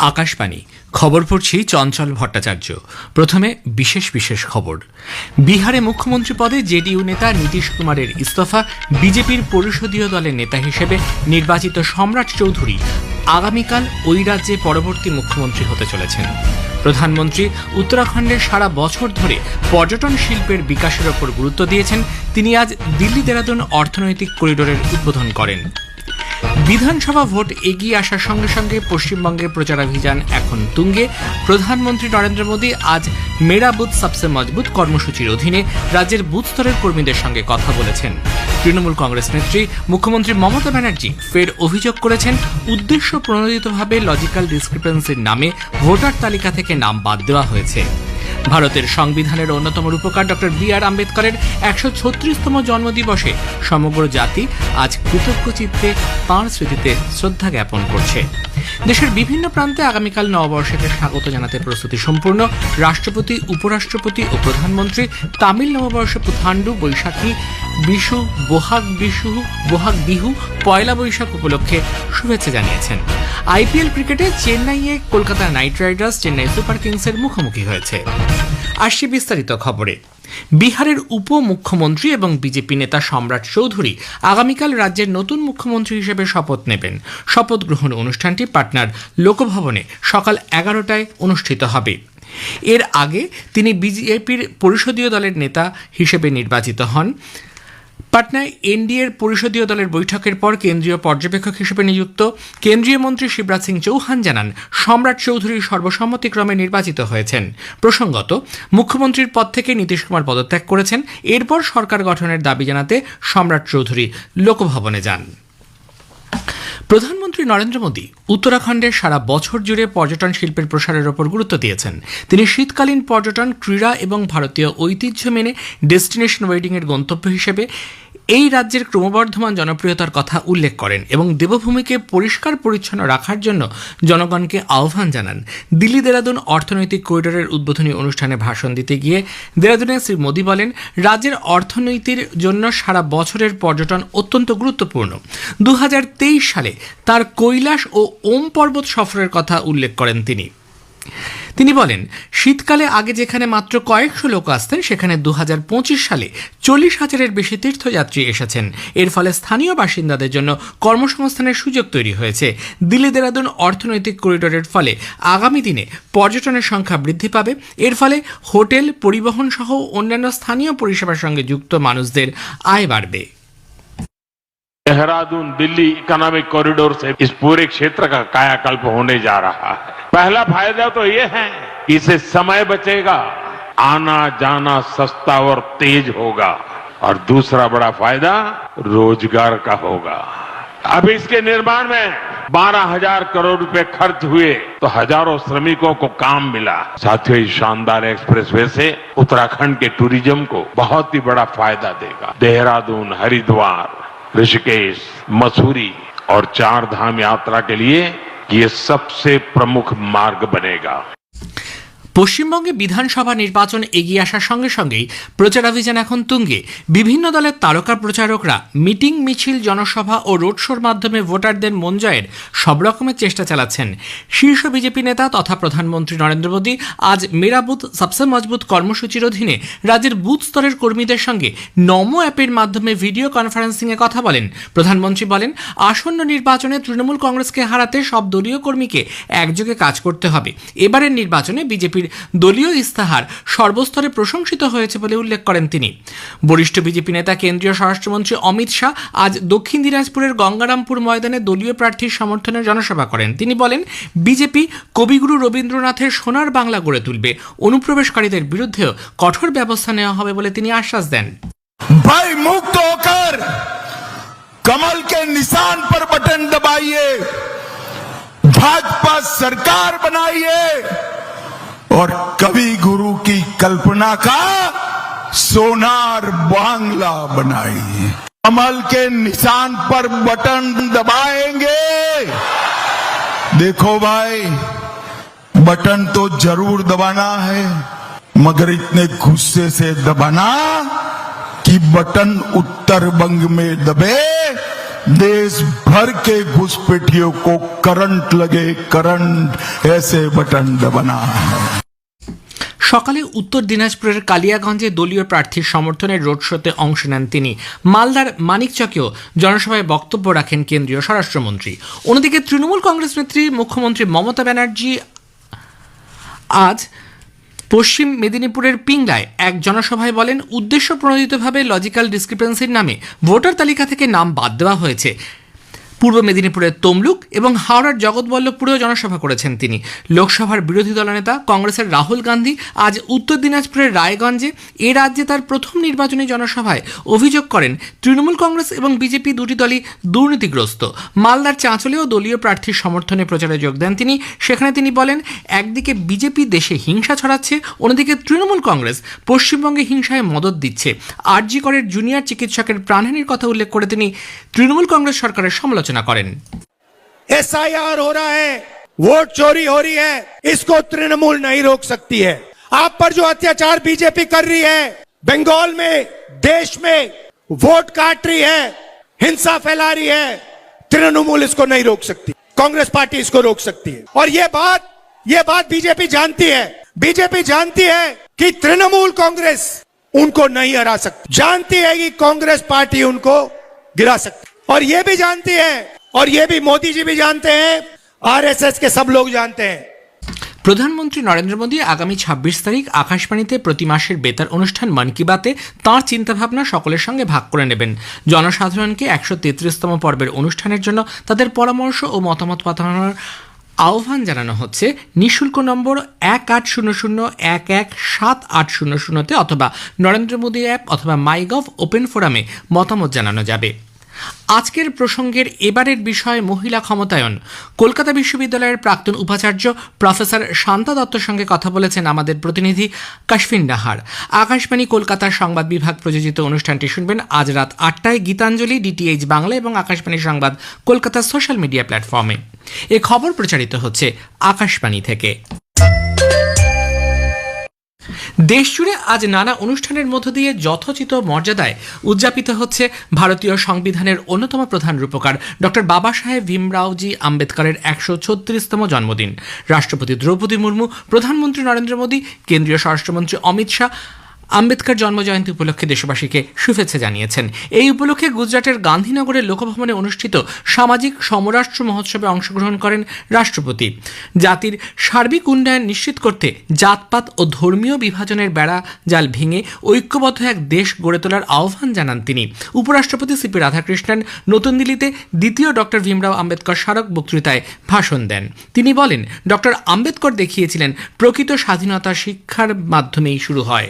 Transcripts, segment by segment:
আকাশবাণী খবর পড়ছি চঞ্চল ভট্টাচার্য। প্রথমে বিশেষ খবর। বিহারে মুখ্যমন্ত্রী পদে জেডিইউ নেতা নীতিশ কুমারের ইস্তফা। বিজেপির পরিষদীয় দলের নেতা হিসেবে নির্বাচিত সম্রাট চৌধুরী আগামীকাল ওই রাজ্যে পরবর্তী মুখ্যমন্ত্রী হতে চলেছেন। প্রধানমন্ত্রী উত্তরাখণ্ডের সারা বছর ধরে পর্যটন শিল্পের বিকাশের ওপর গুরুত্ব দিয়েছেন। তিনি আজ দিল্লি দেরাদুন অর্থনৈতিক করিডোরের উদ্বোধন করেন। বিধানসভা ভোট এগিয়ে আসার সঙ্গে সঙ্গে পশ্চিমবঙ্গের প্রচারাভিযান এখন তুঙ্গে। প্রধানমন্ত্রী নরেন্দ্র মোদী আজ মেরা বুথ সবসে মজবুত কর্মসূচির অধীনে রাজ্যের বুথ স্তরের কর্মীদের সঙ্গে কথা বলেছেন। তৃণমূল কংগ্রেস নেত্রী মুখ্যমন্ত্রী মমতা ব্যানার্জি ফের অভিযোগ করেছেন, উদ্দেশ্য প্রণোদিতভাবে লজিক্যাল ডিসক্রিপেন্সির নামে ভোটার তালিকা থেকে নাম বাদ দেওয়া হয়েছে। ভারতের সংবিধানের অন্যতম রূপকার ডক্টর বি.আর. আম্বেদকরের ১৩৬তম জন্মদিবসে সমগ্র জাতি আজ কৃতজ্ঞ চিত্তে তাঁর স্মৃতিতে শ্রদ্ধা জ্ঞাপন করছে। দেশের বিভিন্ন প্রান্তে আগামীকাল নববর্ষকে স্বাগত জানাতে প্রস্তুতি সম্পূর্ণ। রাষ্ট্রপতি, উপরাষ্ট্রপতি ও প্রধানমন্ত্রী তামিল নববর্ষ পুথান্ডু, বৈশাখী, বিশু, বোহাগ বিহু, পয়লা বৈশাখ উপলক্ষে শুভেচ্ছা জানিয়েছেন। আইপিএল ক্রিকেটে চেন্নাইয়ে Kolkata Knight Riders Chennai Super কিংসের মুখোমুখি হয়েছে। আসছি বিস্তারিত খবরে। বিহারের উপমুখ্যমন্ত্রী এবং বিজেপি নেতা সম্রাট চৌধুরী আগামীকাল রাজ্যের নতুন মুখ্যমন্ত্রী হিসেবে শপথ নেবেন। শপথ গ্রহণ অনুষ্ঠানটি পাটনার লোকভবনে সকাল 11টায় অনুষ্ঠিত হবে। এর আগে তিনি বিজেপির পরিষদীয় দলের নেতা হিসেবে নির্বাচিত হন। পাটনায় এনডিএর পরিষদীয় দলের বৈঠকের পর কেন্দ্রীয় পর্যবেক্ষক হিসেবে নিযুক্ত কেন্দ্রীয় মন্ত্রী শিবরাজ সিং চৌহান জানান, সম্রাট চৌধুরী সর্বসম্মতিক্রমে নির্বাচিত হয়েছেন। প্রসঙ্গত, মুখ্যমন্ত্রীর পদ থেকে নীতিশ কুমার পদত্যাগ করেছেন। এরপর সরকার গঠনের দাবি জানাতে সম্রাট চৌধুরী লোকভবনে যান। প্রধানমন্ত্রী নরেন্দ্র মোদী উত্তরাখণ্ডের সারা বছর জুড়ে পর্যটন শিল্পের প্রসারের ওপর গুরুত্ব দিয়েছেন। তিনি শীতকালীন পর্যটন, ক্রীড়া এবং ভারতীয় ঐতিহ্য মেনে ডেস্টিনেশন ওয়েডিংয়ের গন্তব্য হিসেবে এই রাজ্যের ক্রমবর্ধমান জনপ্রিয়তার কথা উল্লেখ করেন এবং দেবভূমিকে পরিষ্কার পরিচ্ছন্ন রাখার জন্য জনগণকে আহ্বান জানান। দিল্লি দেরাদুন অর্থনৈতিক করিডোরের উদ্বোধনী অনুষ্ঠানে ভাষণ দিতে গিয়ে দেরাদুনে শ্রী মোদী বলেন, রাজ্যের অর্থনীতির জন্য সারা বছরের পর্যটন অত্যন্ত গুরুত্বপূর্ণ। 2023 সালে তার কৈলাস ও ওম পর্বত সফরের কথা উল্লেখ করেন তিনি বলেন, শীতকালে আগে যেখানে মাত্র কয়েকশো লোক আসতেন, সেখানে 2025 সালে 40,000-এর বেশি তীর্থযাত্রী এসেছেন। এর ফলে স্থানীয় বাসিন্দাদের জন্য কর্মসংস্থানের সুযোগ তৈরি হয়েছে। দিল্লি দেরাদুন অর্থনৈতিক করিডোরের ফলে আগামী দিনে পর্যটনের সংখ্যা বৃদ্ধি পাবে। এর ফলে হোটেল, পরিবহন সহ অন্যান্য স্থানীয় পরিষেবার সঙ্গে যুক্ত মানুষদের আয় বাড়বে। देहरादून दिल्ली इकोनॉमिक कॉरिडोर से इस पूरे क्षेत्र का कायाकल्प होने जा रहा है। पहला फायदा तो ये है कि इससे समय बचेगा, आना जाना सस्ता और तेज होगा, और दूसरा बड़ा फायदा रोजगार का होगा। अब इसके निर्माण में 12,000 करोड़ रुपए खर्च हुए तो हजारों श्रमिकों को काम मिला। साथियों, इस शानदार एक्सप्रेसवे से उत्तराखंड के टूरिज्म को बहुत ही बड़ा फायदा देगा। देहरादून, हरिद्वार, ऋषिकेश, मसूरी और 4 धाम यात्रा के लिए ये सबसे प्रमुख मार्ग बनेगा। পশ্চিমবঙ্গে বিধানসভা নির্বাচন এগিয়ে আসার সঙ্গে সঙ্গেই প্রচারাভিযান এখন তুঙ্গে। বিভিন্ন দলের তারকা প্রচারকরা মিটিং, মিছিল, জনসভা ও রোড শোর মাধ্যমে ভোটারদের মন জয়ের সব রকমের চেষ্টা চালাচ্ছেন। শীর্ষ বিজেপি নেতা তথা প্রধানমন্ত্রী নরেন্দ্র মোদী আজ মেরা বুথ সবসে মজবুত কর্মসূচির অধীনে রাজ্যের বুথ স্তরের কর্মীদের সঙ্গে নমো অ্যাপের মাধ্যমে ভিডিও কনফারেন্সিংয়ে কথা বলেন। প্রধানমন্ত্রী বলেন, আসন্ন নির্বাচনে তৃণমূল কংগ্রেসকে হারাতে সব দলীয় কর্মীকে একযোগে কাজ করতে হবে। এবারের নির্বাচনে বিজেপির দলীয় ইস্তাহার সর্বস্তরে প্রশংসিত হয়েছে বলে উল্লেখ করেন তিনি। বরিষ্ঠ বিজেপি নেতা কেন্দ্রীয় স্বরাষ্ট্রমন্ত্রী অমিত শাহ আজ দক্ষিণ দিনাজপুরের গঙ্গারামপুর ময়দানে দলীয় প্রার্থীর সমর্থনে জনসভা করেন। তিনি বলেন, বিজেপি কবিগুরু রবীন্দ্রনাথের সোনার বাংলা গড়ে তুলবে। অনুপ্রবেশকারীদের বিরুদ্ধেও কঠোর ব্যবস্থা নেওয়া হবে বলে তিনি আশ্বাস দেন। भय मुक्त होकर कमल के निशान पर बटन दबाइए, भाजपा सरकार बनाइए और कवि गुरु की कल्पना का सोनार बांग्ला बनाइए। कमल के निशान पर बटन दबाएंगे। देखो भाई, बटन तो जरूर दबाना है, मगर इतने गुस्से से दबाना कि बटन उत्तर बंग में दबे देश भर के घुसपैठियों को करंट लगे, करंट ऐसे बटन दबाना है। সকালে উত্তর দিনাজপুরের কালিয়াগঞ্জে দলীয় প্রার্থীর সমর্থনে রোড শোতে অংশ নেন তিনি। মালদার মানিকচকেও জনসভায় বক্তব্য রাখেন কেন্দ্রীয় স্বরাষ্ট্রমন্ত্রী। অন্যদিকে তৃণমূল কংগ্রেস নেত্রী মুখ্যমন্ত্রী মমতা ব্যানার্জি আজ পশ্চিম মেদিনীপুরের পিংলায় এক জনসভায় বলেন, উদ্দেশ্য প্রণোদিতভাবে লজিক্যাল ডিসক্রিপেন্সির নামে ভোটার তালিকা থেকে নাম বাদ দেওয়া হয়েছে। পূর্ব মেদিনীপুরের তমলুক এবং হাওড়ার জগৎবল্লভপুরেও জনসভা করেছেন তিনি। লোকসভার বিরোধী দলনেতা কংগ্রেসের রাহুল গান্ধী আজ উত্তর দিনাজপুরের রায়গঞ্জে এ রাজ্যে তার প্রথম নির্বাচনী জনসভায় অভিযোগ করেন তৃণমূল কংগ্রেস এবং বিজেপি দুটি দলই দুর্নীতিগ্রস্ত। মালদার চাঁচলেও দলীয় প্রার্থীর সমর্থনে প্রচারে যোগ দেন তিনি। সেখানে তিনি বলেন, একদিকে বিজেপি দেশে হিংসা ছড়াচ্ছে, অন্যদিকে তৃণমূল কংগ্রেস পশ্চিমবঙ্গে হিংসায় মদত দিচ্ছে। আরজি করের জুনিয়র চিকিৎসকের প্রাণহানির কথা উল্লেখ করে তিনি তৃণমূল কংগ্রেস সরকারের সমালোচনা করেন। SIR हो रहा है, वोट चोरी हो रही है, इसको तृणमूल नहीं रोक सकती है। आप पर जो अत्याचार बीजेपी कर रही है, बंगाल में, देश में वोट काट रही है, हिंसा फैला रही है, तृणमूल इसको नहीं रोक सकती। कांग्रेस पार्टी इसको रोक सकती है। और ये बात बीजेपी जानती है। बीजेपी जानती है कि तृणमूल कांग्रेस उनको नहीं हरा सकती, जानती है कि कांग्रेस पार्टी उनको गिरा सकती, और ये भी जानती है, और ये भी मोदी जी भी जानते हैं, आरएसएस के सब लोग जानते हैं। প্রধানমন্ত্রী নরেন্দ্র মোদী আগামী ২৬ তারিখ আকাশবাণীতে প্রতি মাসের বেতার অনুষ্ঠান মন কি বাতে তাঁর চিন্তাভাবনা সকলের সঙ্গে ভাগ করে নেবেন। জনসাধারণকে ১৩৩তম পর্বের অনুষ্ঠানের জন্য তাদের পরামর্শ ও মতামত পাঠানোর আহ্বান জানানো হচ্ছে। নিঃশুল্ক নম্বর ১৮০০১১৭৮০০ অথবা নরেন্দ্র মোদী অ্যাপ অথবা মাইগভ ওপেন ফোরামে মতামত জানানো যাবে। আজকের প্রসঙ্গের এবারের বিষয় মহিলা ক্ষমতায়ন। কলকাতা বিশ্ববিদ্যালয়ের প্রাক্তন উপাচার্য প্রফেসর শান্তা দত্তর সঙ্গে কথা বলেছেন আমাদের প্রতিনিধি কাশফিন নাহার। আকাশবাণী কলকাতার সংবাদ বিভাগ প্রযোজিত অনুষ্ঠানটি শুনবেন আজ রাত ৮টায় গীতাঞ্জলি, ডিটিএইচ বাংলা এবং আকাশবাণী সংবাদ কলকাতার সোশ্যাল মিডিয়া প্ল্যাটফর্মে। এ খবর প্রচারিত হচ্ছে আকাশবাণী থেকে। দেশজুড়ে আজ নানা অনুষ্ঠানের মধ্য দিয়ে যথোচিত মর্যাদায় উদযাপিত হচ্ছে ভারতীয় সংবিধানের অন্যতম প্রধান রূপকার ডক্টর বাবা সাহেব ভীমরাওজি আম্বেদকরের ১৩৬তম জন্মদিন। রাষ্ট্রপতি দ্রৌপদী মুর্মু, প্রধানমন্ত্রী নরেন্দ্র মোদী, কেন্দ্রীয় স্বরাষ্ট্রমন্ত্রী অমিত শাহ আম্বেদকর জন্মজয়ন্তী উপলক্ষে দেশবাসীকে শুভেচ্ছা জানিয়েছেন। এই উপলক্ষে গুজরাটের গান্ধীনগরের লোকভবনে অনুষ্ঠিত সামাজিক সমরাষ্ট্র মহোৎসবে অংশগ্রহণ করেন রাষ্ট্রপতি। জাতির সার্বিক উন্নয়ন নিশ্চিত করতে জাতপাত ও ধর্মীয় বিভাজনের বেড়া জাল ভেঙে ঐক্যবদ্ধ এক দেশ গড়ে তোলার আহ্বান জানান তিনি। উপরাষ্ট্রপতি সিপি রাধাকৃষ্ণন নতুন দিল্লিতে দ্বিতীয় ডক্টর ভীমরাও আম্বেদকর স্মারক বক্তৃতায় ভাষণ দেন। তিনি বলেন, ডক্টর আম্বেদকর দেখিয়েছিলেন প্রকৃত স্বাধীনতা শিক্ষার মাধ্যমেই শুরু হয়।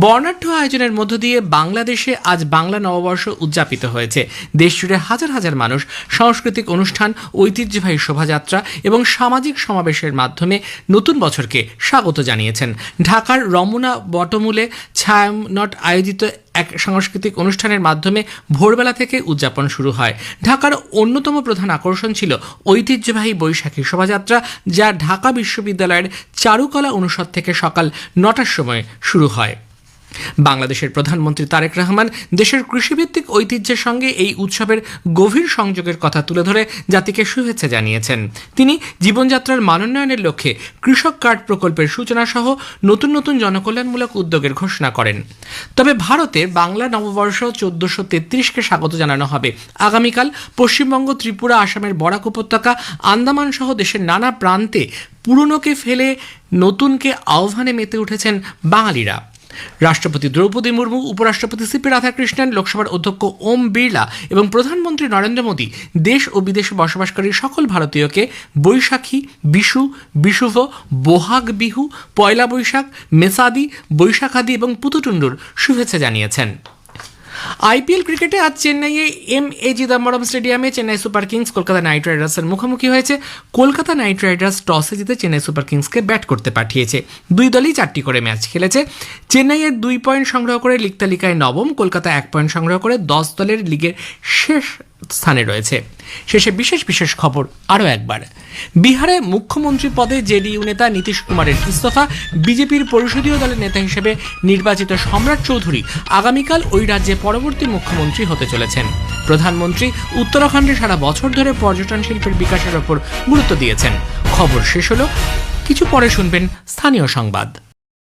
বর্ণাঢ্য আয়োজনের মধ্য দিয়ে বাংলাদেশে আজ বাংলা নববর্ষ উদযাপিত হয়েছে। দেশজুড়ে হাজার হাজার মানুষ সাংস্কৃতিক অনুষ্ঠান, ঐতিহ্যবাহী শোভাযাত্রা এবং সামাজিক সমাবেশের মাধ্যমে নতুন বছরকে স্বাগত জানিয়েছেন। ঢাকার রমনা বটমূলে ছায়ানট আয়োজিত এক সাংস্কৃতিক অনুষ্ঠানের মাধ্যমে ভোরবেলা থেকে উদযাপন শুরু হয়। ঢাকার অন্যতম প্রধান আকর্ষণ ছিল ঐতিহ্যবাহী বৈশাখী শোভাযাত্রা, যা ঢাকা বিশ্ববিদ্যালয়ের চারুকলা অনুষদ থেকে সকাল ৯টার সময় শুরু হয়। বাংলাদেশের প্রধানমন্ত্রী তারেক রহমান দেশের কৃষিভিত্তিক ঐতিহ্যের সঙ্গে এই উৎসবের গভীর সংযোগের কথা তুলে ধরে জাতিকে শুভেচ্ছা জানিয়েছেন। তিনি জীবনযাত্রার মানোন্নয়নের লক্ষ্যে কৃষক কার্ড প্রকল্পের সূচনা সহ নতুন নতুন জনকল্যাণমূলক উদ্যোগের ঘোষণা করেন। তবে ভারতে বাংলা নববর্ষ ১৪৩৩কে স্বাগত জানানো হবে। আগামীকাল পশ্চিমবঙ্গ, ত্রিপুরা, আসামের বরাক উপত্যকা, আন্দামান সহ দেশের নানা প্রান্তে পুরনোকে ফেলে নতুনকে আহ্বানে মেতে উঠেছেন বাঙালিরা। রাষ্ট্রপতি দ্রৌপদী মুর্মু, উপরাষ্ট্রপতি সিপি রাধাকৃষ্ণন, লোকসভার অধ্যক্ষ ওম বিড়লা এবং প্রধানমন্ত্রী নরেন্দ্র মোদী দেশ ও বিদেশে বসবাসকারী সকল ভারতীয়কে বৈশাখী, বিশু, বিশুভ, বোহাগ বিহু, পয়লা বৈশাখ, মেসাদি, বৈশাখাদি এবং পুতুটুন্ডুর শুভেচ্ছা জানিয়েছেন। আইপিএল ক্রিকেটে আজ চেন্নাইয়ে এম.এ. চিদম্বরম স্টেডিয়ামে Chennai Super Kings Kolkata Knight রাইডার্সের মুখোমুখি হয়েছে। কলকাতা নাইট রাইডার্স টসে জিতে চেন্নাই সুপার কিংসকে ব্যাট করতে পাঠিয়েছে। দুই দলই ৪টি করে ম্যাচ খেলেছে। চেন্নাইয়ের ২ পয়েন্ট সংগ্রহ করে লিগ তালিকায় নবম, কলকাতা ১ পয়েন্ট সংগ্রহ করে ১০ দলের লিগের শেষ স্থানে রয়েছে। শেষে বিশেষ খবর আরও একবার। বিহারে মুখ্যমন্ত্রী পদে জেডিইউ নেতা নীতিশ কুমারের ইস্তফা। বিজেপির পরিষদীয় দলের নেতা হিসেবে নির্বাচিত সম্রাট চৌধুরী আগামীকাল ওই রাজ্যে পরবর্তী মুখ্যমন্ত্রী হতে চলেছেন। প্রধানমন্ত্রী উত্তরাখণ্ডে সারা বছর ধরে পর্যটন শিল্পের বিকাশের ওপর গুরুত্ব দিয়েছেন। খবর শেষ হলো, কিছু পরে শুনবেন স্থানীয় সংবাদ।